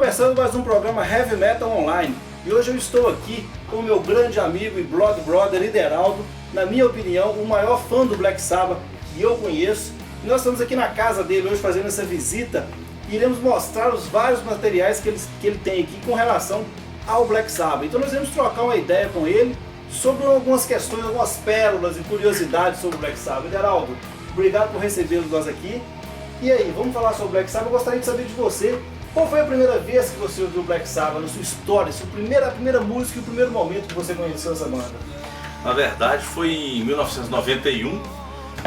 começando mais um programa Heavy Metal Online e hoje eu estou aqui com o meu grande amigo e blog brother Ideraldo, na minha opinião, o maior fã do Black Sabbath que eu conheço. E nós estamos aqui na casa dele hoje fazendo essa visita e iremos mostrar os vários materiais que ele tem aqui com relação ao Black Sabbath. Então nós iremos trocar uma ideia com ele sobre algumas questões, algumas pérolas e curiosidades sobre o Black Sabbath. Ideraldo, obrigado por recebê-los nós aqui. E aí, vamos falar sobre o Black Sabbath. Eu gostaria de saber de você, qual foi a primeira vez que você ouviu o Black Sabbath, na sua história, a primeira música e o primeiro momento que você conheceu essa banda? Na verdade foi em 1991,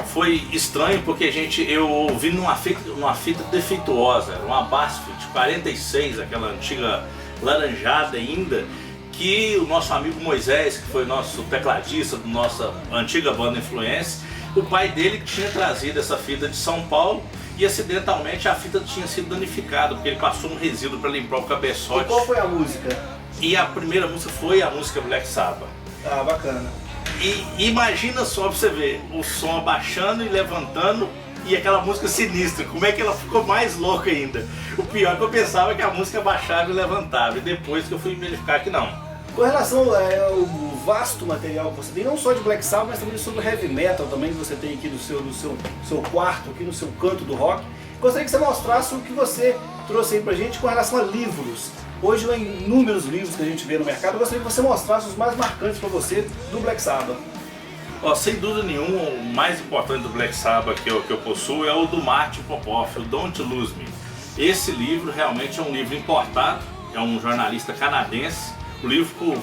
foi estranho porque eu ouvi numa fita defeituosa, era uma Basfit 46, aquela antiga laranjada ainda, que o nosso amigo Moisés, que foi nosso tecladista da nossa antiga banda Influence, o pai dele tinha trazido essa fita de São Paulo e acidentalmente a fita tinha sido danificada, porque ele passou um resíduo para limpar o cabeçote. E qual foi a música? E a primeira música foi a música Black Sabbath. Ah, bacana. E imagina só pra você ver, o som abaixando e levantando e aquela música sinistra, como é que ela ficou mais louca ainda. O pior é que eu pensava que a música baixava e levantava, e depois que eu fui verificar que não. Com relação ao vasto material que você tem, não só de Black Sabbath, mas também sobre Heavy Metal também, que você tem aqui no seu quarto, aqui no seu canto do rock, gostaria que você mostrasse o que você trouxe aí pra gente com relação a livros. Hoje, em inúmeros livros que a gente vê no mercado, eu gostaria que você mostrasse os mais marcantes para você do Black Sabbath. Sem dúvida nenhuma, o mais importante do Black Sabbath que eu possuo é o do Martin Popoff, o Don't Lose Me. Esse livro realmente é um livro importado, é um jornalista canadense. O livro,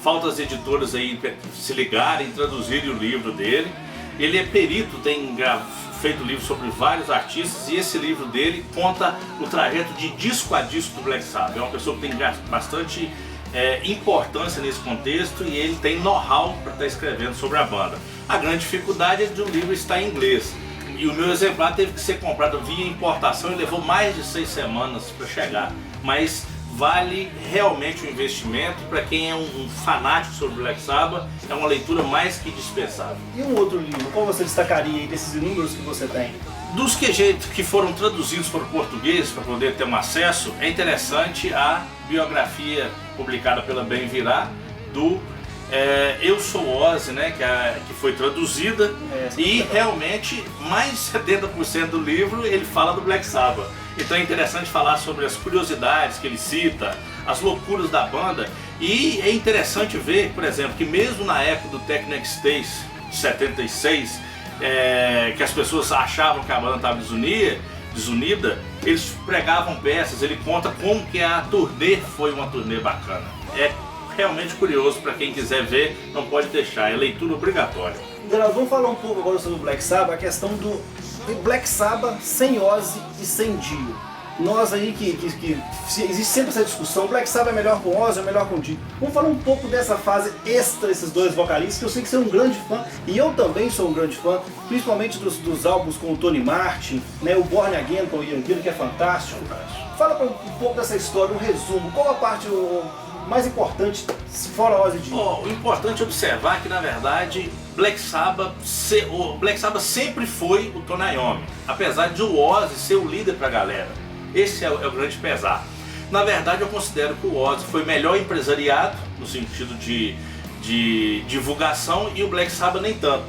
falta as editoras aí se ligarem, traduzirem o livro dele. Ele é perito, tem feito livro sobre vários artistas, e esse livro dele conta o trajeto de disco a disco do Black Sabbath. É uma pessoa que tem bastante importância nesse contexto e ele tem know-how para estar escrevendo sobre a banda. A grande dificuldade é de o livro estar em inglês, e o meu exemplar teve que ser comprado via importação e levou mais de 6 semanas para chegar, mas vale realmente o investimento. Para quem é um fanático sobre o Black Sabbath, é uma leitura mais que dispensável. E um outro livro, qual você destacaria aí desses inúmeros que você tem? Dos que foram traduzidos para o português, para poder ter um acesso, é interessante a biografia publicada pela Bem Virá, do Eu Sou Ozzy, né, que foi traduzida, e realmente mais de 70% do livro ele fala do Black Sabbath. Então é interessante falar sobre as curiosidades que ele cita, as loucuras da banda, e é interessante ver, por exemplo, que mesmo na época do Techno Ecstasy de 76, que as pessoas achavam que a banda estava desunida, eles pregavam peças, ele conta como que a turnê foi uma turnê bacana. É realmente curioso, para quem quiser ver, não pode deixar, é leitura obrigatória. Nós vamos falar um pouco agora sobre o Black Sabbath, a questão do Black Sabbath sem Ozzy e sem Dio. Nós aí que existe sempre essa discussão, o Black Sabbath é melhor com Ozzy ou é melhor com Dio. Vamos falar um pouco dessa fase extra desses dois vocalistas, que eu sei que você é um grande fã, e eu também sou um grande fã, principalmente dos álbuns com o Tony Martin, né, o Born Again com o Ian Gillan, que é fantástico. Fala um pouco dessa história, um resumo, qual a parte mais importante, fora Ozzy e Dio? O importante é observar que, na verdade, o Black Sabbath sempre foi o Tony Iommi, apesar de o Ozzy ser o líder para a galera. Esse é o grande pesar. Na verdade, eu considero que o Ozzy foi melhor empresariado, no sentido de divulgação, e o Black Sabbath nem tanto.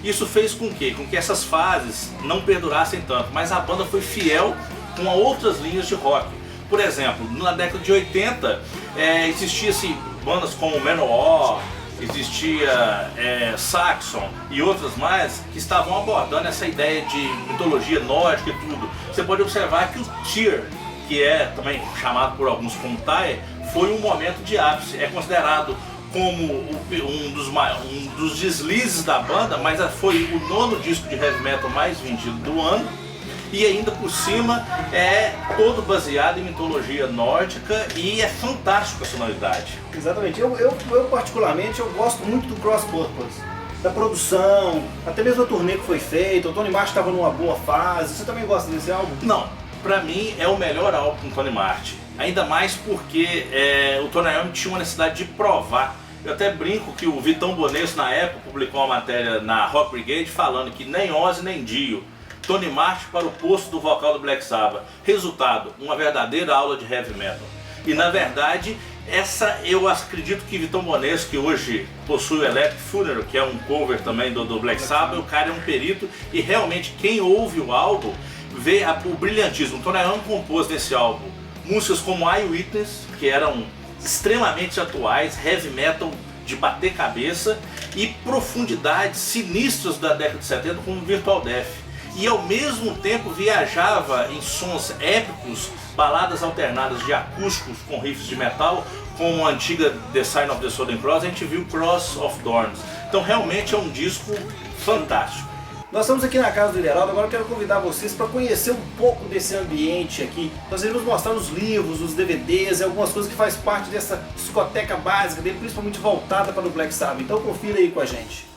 Isso fez com que essas fases não perdurassem tanto, mas a banda foi fiel com outras linhas de rock. Por exemplo, na década de 80, existiam bandas como Manowar, existia Saxon e outras mais, que estavam abordando essa ideia de mitologia nórdica e tudo. Você pode observar que o Tyr, que é também chamado por alguns como Tyr, foi um momento de ápice. É considerado como um dos deslizes da banda, mas foi o 9º disco de heavy metal mais vendido do ano. E ainda por cima é todo baseado em mitologia nórdica e é fantástico a sonoridade. Exatamente. Eu particularmente gosto muito do Cross Purpose, da produção, até mesmo a turnê que foi feita. O Tony Martin estava numa boa fase. Você também gosta desse álbum? Não, pra mim é o melhor álbum do Tony Martin. Ainda mais porque o Tony Iommi tinha uma necessidade de provar. Eu até brinco que o Vitão Bonesso na época publicou uma matéria na Rock Brigade falando que nem Ozzy nem Dio, Tony Martin para o posto do vocal do Black Sabbath. Resultado, uma verdadeira aula de heavy metal. E na verdade, essa eu acredito que Vitão Bonesco, que hoje possui o Electric Funeral, que é um cover também do Black Sabbath, o cara é um perito e realmente quem ouve o álbum vê o brilhantismo. O Tony Iommi compôs nesse álbum músicas como Eyewitness, que eram extremamente atuais, heavy metal de bater cabeça, e profundidades sinistras da década de 70 como Virtual Death. E ao mesmo tempo viajava em sons épicos, baladas alternadas de acústicos com riffs de metal, como a antiga The Sign of the Southern Cross, a gente viu Cross of Thorns. Então realmente é um disco fantástico. Nós estamos aqui na casa do Ideraldo, agora eu quero convidar vocês para conhecer um pouco desse ambiente aqui. Nós iremos mostrar os livros, os DVDs e algumas coisas que faz parte dessa discoteca básica dele, principalmente voltada para o Black Sabbath. Então confira aí com a gente.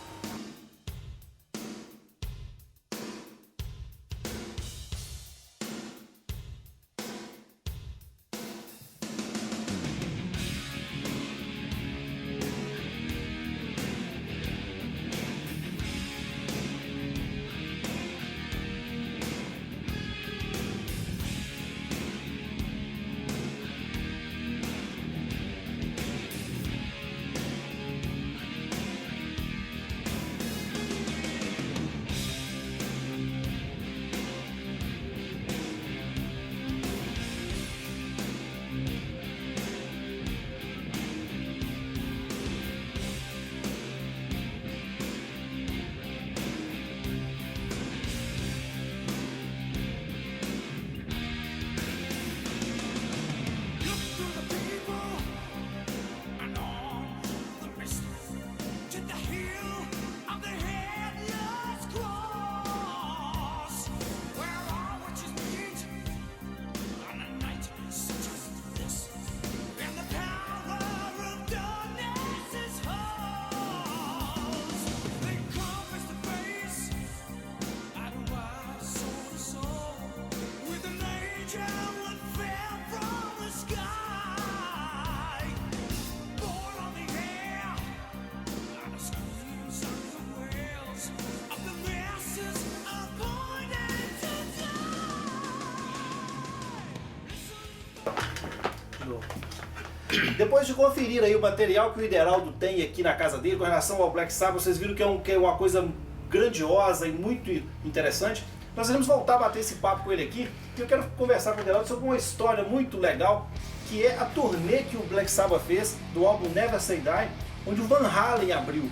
Depois de conferir aí o material que o Ideraldo tem aqui na casa dele com relação ao Black Sabbath, vocês viram que é uma coisa grandiosa e muito interessante. Nós iremos voltar a bater esse papo com ele aqui, e eu quero conversar com o Ideraldo sobre uma história muito legal, que é a turnê que o Black Sabbath fez do álbum Never Say Die, onde o Van Halen abriu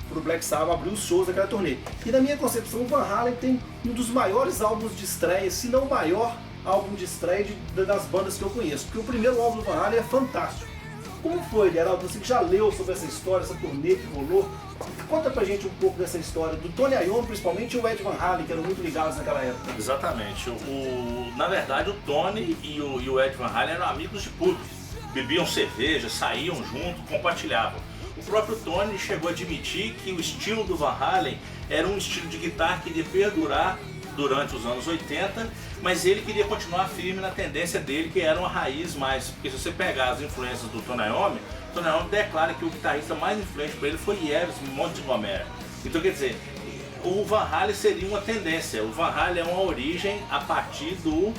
para o Black Sabbath, abriu os shows daquela turnê. E na minha concepção, o Van Halen tem um dos maiores álbuns de estreia, se não o maior álbum de estreia das bandas que eu conheço, porque o primeiro álbum do Van Halen é fantástico. Como foi, Ideraldo? Você que já leu sobre essa história, essa turnê que rolou, conta pra gente um pouco dessa história do Tony Iommi, principalmente, e o Ed Van Halen, que eram muito ligados naquela época. Exatamente. Na verdade, o Tony e o Ed Van Halen eram amigos de público. Bebiam cerveja, saíam juntos, compartilhavam. O próprio Tony chegou a admitir que o estilo do Van Halen era um estilo de guitarra que iria perdurar durante os anos 80, mas ele queria continuar firme na tendência dele, que era uma raiz mais, porque se você pegar as influências do Tony Iommi declara que o guitarrista mais influente para ele foi Yves Montgomery. Então quer dizer, o Van Halen seria uma tendência, o Van Halen é uma origem a partir do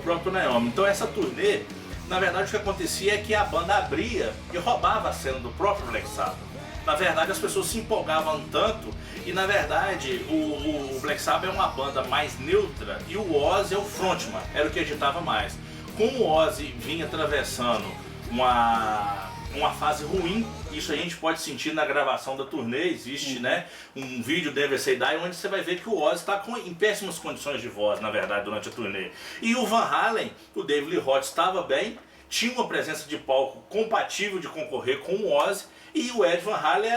próprio Tony Iommi. Então essa turnê, na verdade o que acontecia é que a banda abria e roubava a cena do próprio Black Sabbath. Na verdade as pessoas se empolgavam tanto, e na verdade o Black Sabbath é uma banda mais neutra e o Ozzy é o frontman, era o que agitava mais. Como o Ozzy vinha atravessando uma fase ruim, isso a gente pode sentir na gravação da turnê, existe né, um vídeo Never Say Die onde você vai ver que o Ozzy está em péssimas condições de voz, na verdade, durante a turnê. E o Van Halen, o David Lee Roth estava bem, tinha uma presença de palco compatível de concorrer com o Ozzy, e o Ed Van Halen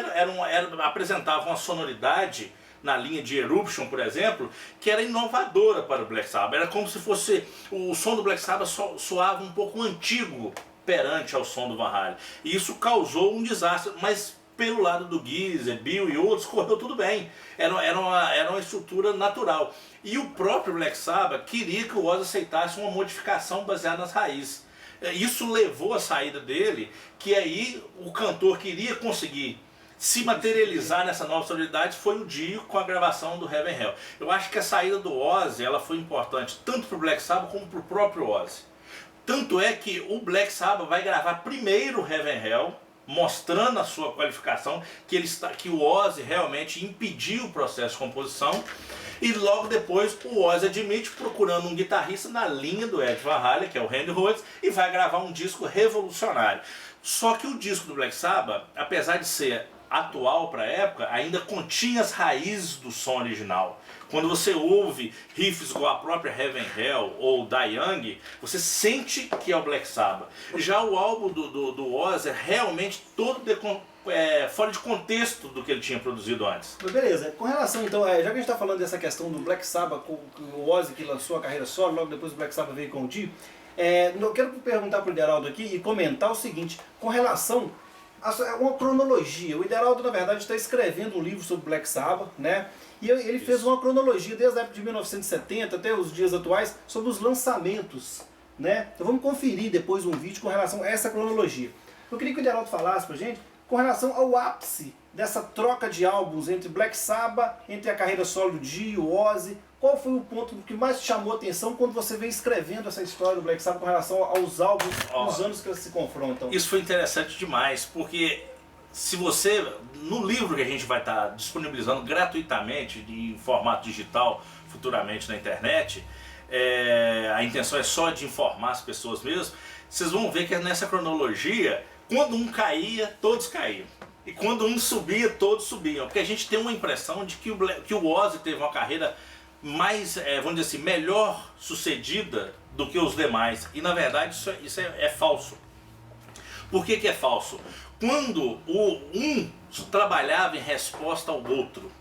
apresentava uma sonoridade na linha de Eruption, por exemplo, que era inovadora para o Black Sabbath. Era como se fosse, o som do Black Sabbath soava um pouco antigo perante ao som do Van Halen. E isso causou um desastre, mas pelo lado do Geezer, Bill e outros, correu tudo bem. Era uma estrutura natural. E o próprio Black Sabbath queria que o Ozzy aceitasse uma modificação baseada nas raízes. Isso levou à saída dele, que aí o cantor queria conseguir se materializar nessa nova sonoridade, foi o Dio com a gravação do Heaven and Hell. Eu acho que a saída do Ozzy ela foi importante tanto para o Black Sabbath como para o próprio Ozzy. Tanto é que o Black Sabbath vai gravar primeiro Heaven and Hell, mostrando a sua qualificação, que o Ozzy realmente impediu o processo de composição, e logo depois o Ozzy admite procurando um guitarrista na linha do Ed Van Halen, que é o Randy Rhoads, e vai gravar um disco revolucionário. Só que o disco do Black Sabbath, apesar de ser atual para a época, ainda continha as raízes do som original. Quando você ouve riffs igual a própria Heaven and Hell ou Die Young, você sente que é o Black Sabbath. Já o álbum do Ozzy é realmente todo fora de contexto do que ele tinha produzido antes. Mas beleza, com relação então, já que a gente está falando dessa questão do Black Sabbath, com o Ozzy que lançou a carreira solo, logo depois o Black Sabbath veio com o Dio, eu quero perguntar para o Ideraldo aqui e comentar o seguinte, com relação a uma cronologia. O Ideraldo, na verdade, está escrevendo um livro sobre Black Sabbath, né? E ele fez uma cronologia desde a época de 1970 até os dias atuais sobre os lançamentos, né? Então vamos conferir depois um vídeo com relação a essa cronologia. Eu queria que o Ideraldo falasse pra gente com relação ao ápice dessa troca de álbuns entre Black Sabbath, entre a carreira solo do Dio, o Ozzy. Qual foi o ponto que mais te chamou a atenção quando você veio escrevendo essa história do Black Sabbath com relação aos álbuns, os anos que eles se confrontam? Isso foi interessante demais, porque se você, no livro que a gente vai estar disponibilizando gratuitamente em formato digital futuramente na internet, a intenção é só de informar as pessoas mesmo, vocês vão ver que nessa cronologia, quando um caía, todos caíam. E quando um subia, todos subiam. Porque a gente tem uma impressão de que o Ozzy teve uma carreira mais, vamos dizer assim, melhor sucedida do que os demais. E na verdade isso é falso. Por que é falso? Quando um trabalhava em resposta ao outro.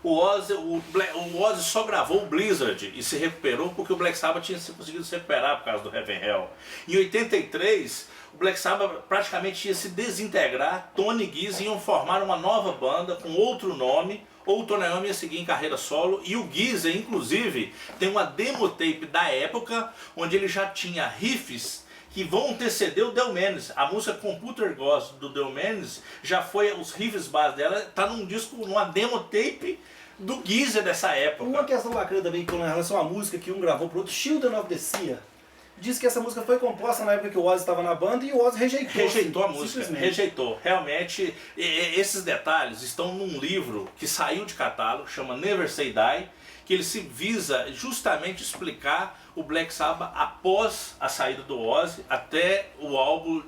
O Ozzy só gravou o Blizzard e se recuperou porque o Black Sabbath tinha conseguido se recuperar por causa do Heaven and Hell. Em 83, o Black Sabbath praticamente ia se desintegrar, Tony e Geezer iam formar uma nova banda com outro nome, ou o Tony Iommi ia seguir em carreira solo, e o Geezer, inclusive, tem uma demo tape da época, onde ele já tinha riffs que vão anteceder o Del Mannes. A música Computer Ghost do Del Mannes já foi, os riffs base dela, tá num disco, numa demo tape do Geezer dessa época. Uma questão bacana também com relação à música que um gravou pro outro, Children of the Sea, diz que essa música foi composta na época que o Ozzy estava na banda e o Ozzy rejeitou a música, rejeitou. Realmente, esses detalhes estão num livro que saiu de catálogo, chama Never Say Die, que ele se visa justamente explicar o Black Sabbath após a saída do Ozzy até o álbum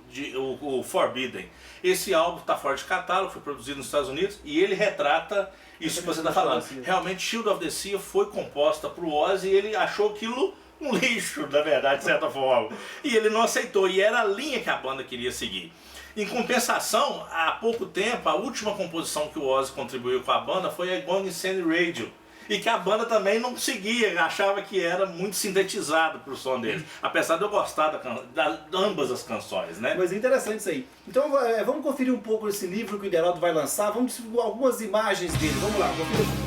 o Forbidden. Esse álbum está fora de catálogo, foi produzido nos Estados Unidos e ele retrata isso que você está falando. Realmente, Shield of the Sea foi composta para o Ozzy e ele achou aquilo um lixo, na verdade, de certa forma. E ele não aceitou, e era a linha que a banda queria seguir. Em compensação, há pouco tempo, a última composição que o Ozzy contribuiu com a banda foi a Gone Insane Radio, e que a banda também não seguia, achava que era muito sintetizado pro som deles, apesar de eu gostar de ambas as canções, né? Mas é interessante isso aí. Então vamos conferir um pouco esse livro que o Ideraldo vai lançar, vamos distribuir algumas imagens dele, vamos lá, confira.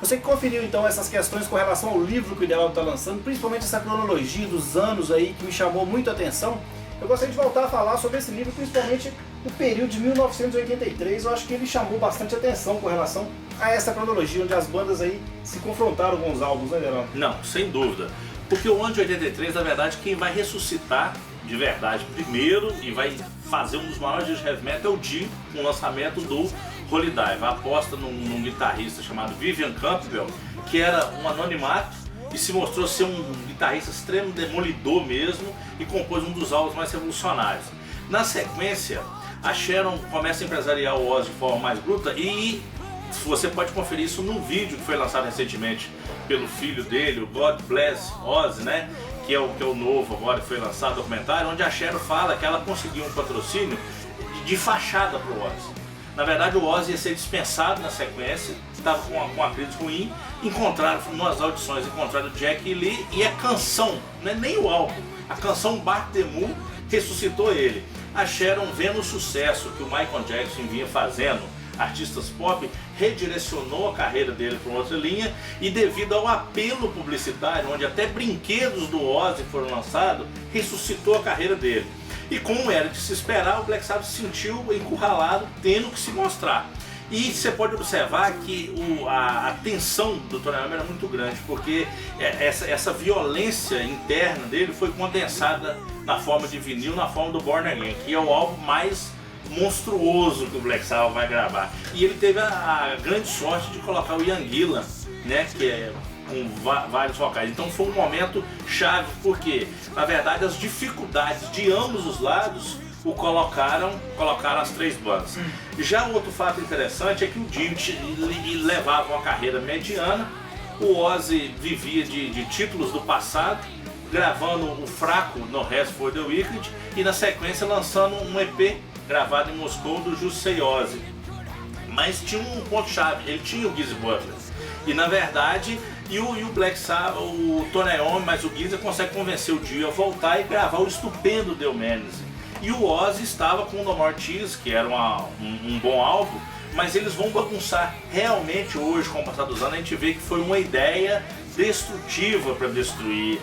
Você que conferiu então essas questões com relação ao livro que o Ideraldo está lançando, principalmente essa cronologia dos anos aí que me chamou muito a atenção, eu gostaria de voltar a falar sobre esse livro, principalmente o período de 1983, eu acho que ele chamou bastante atenção com relação a essa cronologia, onde as bandas aí se confrontaram com os álbuns, né, Ideraldo? Não, sem dúvida. Porque o ano de 83, na verdade, quem vai ressuscitar de verdade primeiro e vai fazer um dos maiores dias de heavy metal é o Dio, com o lançamento do Holy Dive, a aposta num guitarrista chamado Vivian Campbell, que era um anonimato e se mostrou ser um guitarrista extremo demolidor mesmo e compôs um dos álbuns mais revolucionários. Na sequência, a Sharon começa a empresariar o Ozzy de forma mais bruta e Você pode conferir isso num vídeo que foi lançado recentemente pelo filho dele, o God Bless Ozzy, né? Que é o novo agora, que foi lançado o documentário, onde a Cher fala que ela conseguiu um patrocínio de fachada pro Ozzy. Na verdade, o Ozzy ia ser dispensado na sequência, estava com uma crise ruim, encontraram, nas audições, encontraram o Jack Lee e a canção, não é nem o álbum, a canção Back the Moon ressuscitou ele. A Sharon, vendo o sucesso que o Michael Jackson vinha fazendo, artistas pop, redirecionou a carreira dele para outra linha e devido ao apelo publicitário, onde até brinquedos do Ozzy foram lançados, ressuscitou a carreira dele. E como era de se esperar, o Black Sabbath se sentiu encurralado, tendo que se mostrar. E você pode observar que a tensão do Tony Iommi era muito grande, porque essa violência interna dele foi condensada na forma de vinil, na forma do Born Again, que é o álbum mais monstruoso que o Black Sabbath vai gravar. E ele teve a grande sorte de colocar o Ian Gillan, né, que é com vários vocais. Então foi um momento chave, porque na verdade as dificuldades de ambos os lados o colocaram as três bandas. Já outro fato interessante é que o Dio levava uma carreira mediana, o Ozzy vivia de títulos do passado, gravando o fraco No Rest for the Wicked e na sequência lançando um EP gravado em Moscou do Just Say Ozzy. Mas tinha um ponto-chave, ele tinha o Geezer Butler. E na verdade, o Black Sabbath, o Tony Iommi, mas o Geezer consegue convencer o Dio a voltar e gravar o estupendo The Humanities. E o Ozzy estava com o No More Tears, que era um bom álbum, mas eles vão bagunçar realmente hoje, com o passar dos anos, a gente vê que foi uma ideia destrutiva para destruir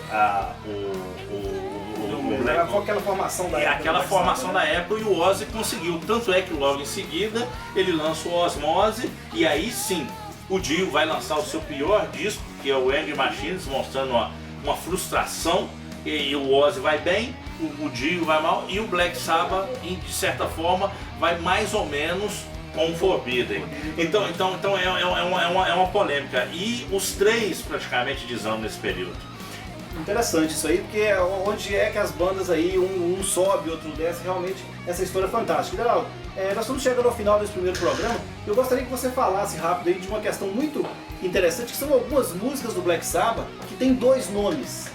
aquela formação da época. Aquela formação da época, e o Ozzy conseguiu. Tanto é que logo em seguida ele lança o Osmose, e aí sim o Dio vai lançar o seu pior disco, que é o Angry Machines, mostrando uma frustração, e o Ozzy vai bem, o Dio vai mal, e o Black Sabbath, de certa forma, vai mais ou menos com o Forbidden. Então é uma polêmica. E os três praticamente desandam nesse período. Interessante isso aí, porque é onde é que as bandas aí, um sobe, outro desce, realmente essa história é fantástica. Geraldo, nós estamos chegando ao final desse primeiro programa. Eu gostaria que você falasse rápido aí de uma questão muito interessante, que são algumas músicas do Black Sabbath que tem dois nomes.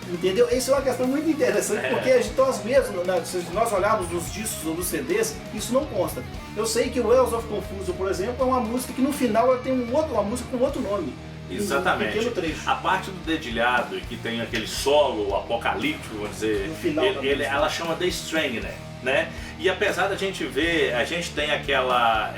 Entendeu? Isso é uma questão muito interessante, porque nós mesmos, se nós olharmos nos discos ou nos CDs, isso não consta. Eu sei que o Wells of Confusion, por exemplo, é uma música que no final ela tem uma música com outro nome. Exatamente. Um pequeno trecho. A parte do dedilhado, que tem aquele solo apocalíptico, vamos dizer, no final ela chama The Strangler, né? E apesar da gente ver, a gente tem aquela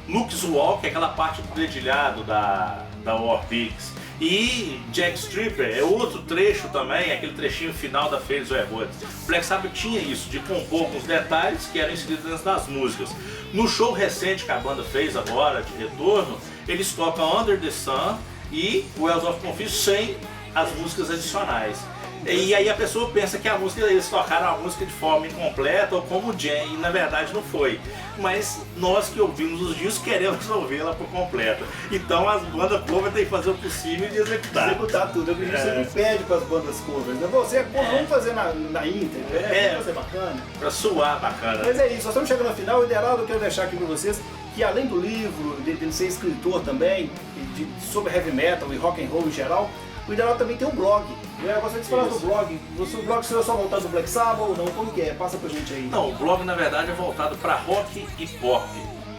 Luke's Walk, aquela parte do dedilhado da War Pigs. E Jack Stripper é outro trecho também, aquele trechinho final da Faith Woods. O Black Sabbath tinha isso, de compor com os detalhes que eram inseridos dentro das músicas. No show recente que a banda fez agora, de retorno, eles tocam Under the Sun e Wells of Confusion sem as músicas adicionais. E aí a pessoa pensa que eles tocaram a música de forma incompleta ou como jam, e na verdade não foi. Mas nós que ouvimos os discos queremos ouvi-la por completo. Então as bandas cover têm que fazer o possível de executar. Executar tudo, é o que a gente sempre pede para as bandas covers, né? Você, vamos fazer na íntegra, vai ser bacana. Pra suar bacana. Mas é isso, nós estamos chegando ao final. O Ideraldo, eu quero deixar aqui para vocês que além do livro, de ser escritor também, sobre heavy metal e rock and roll em geral, o Ideraldo também tem um blog. Eu gostaria de falar do blog. O blog seria só voltado do Black Sabbath ou não? Como que é? Passa pra gente aí. Não, o blog na verdade é voltado para rock e pop,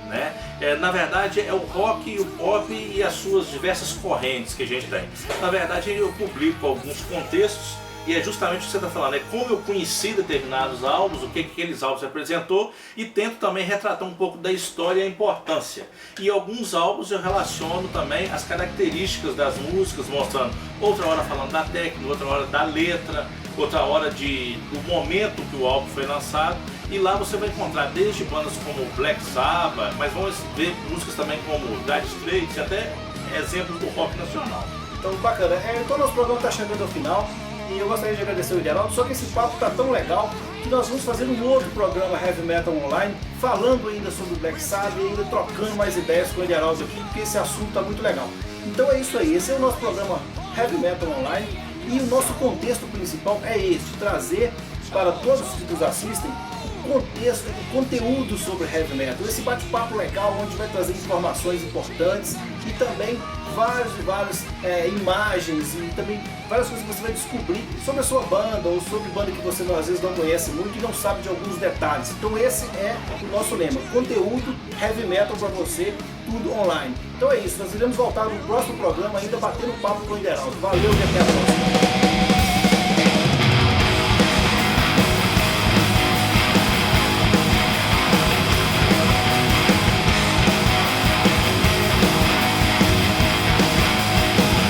né? Na verdade é o rock e o pop e as suas diversas correntes que a gente tem. Na verdade eu publico alguns contextos e é justamente o que você está falando, é como eu conheci determinados álbuns, o que aqueles álbuns representou, e tento também retratar um pouco da história e a importância. E alguns álbuns eu relaciono também as características das músicas, mostrando outra hora falando da técnica, outra hora da letra, outra hora do momento que o álbum foi lançado. E lá você vai encontrar desde bandas como Black Sabbath, mas vamos ver músicas também como Dire Straits, até exemplos do rock nacional. Então bacana, então nosso programa está chegando ao final. E eu gostaria de agradecer o Ideraldo, só que esse papo está tão legal que nós vamos fazer um outro programa Heavy Metal Online, falando ainda sobre o Black Sabbath e ainda trocando mais ideias com o Ideraldo aqui, porque esse assunto está muito legal. Então é isso aí, esse é o nosso programa Heavy Metal Online e o nosso contexto principal é esse, trazer para todos que nos assistem contexto, o conteúdo sobre heavy metal, esse bate-papo legal onde vai trazer informações importantes e também várias imagens e também várias coisas que você vai descobrir sobre a sua banda ou sobre banda que você às vezes não conhece muito e não sabe de alguns detalhes. Então esse é o nosso lema, conteúdo heavy metal para você, tudo online. Então é isso, nós iremos voltar no próximo programa ainda batendo papo com o Ideraldo. Valeu e até a próxima!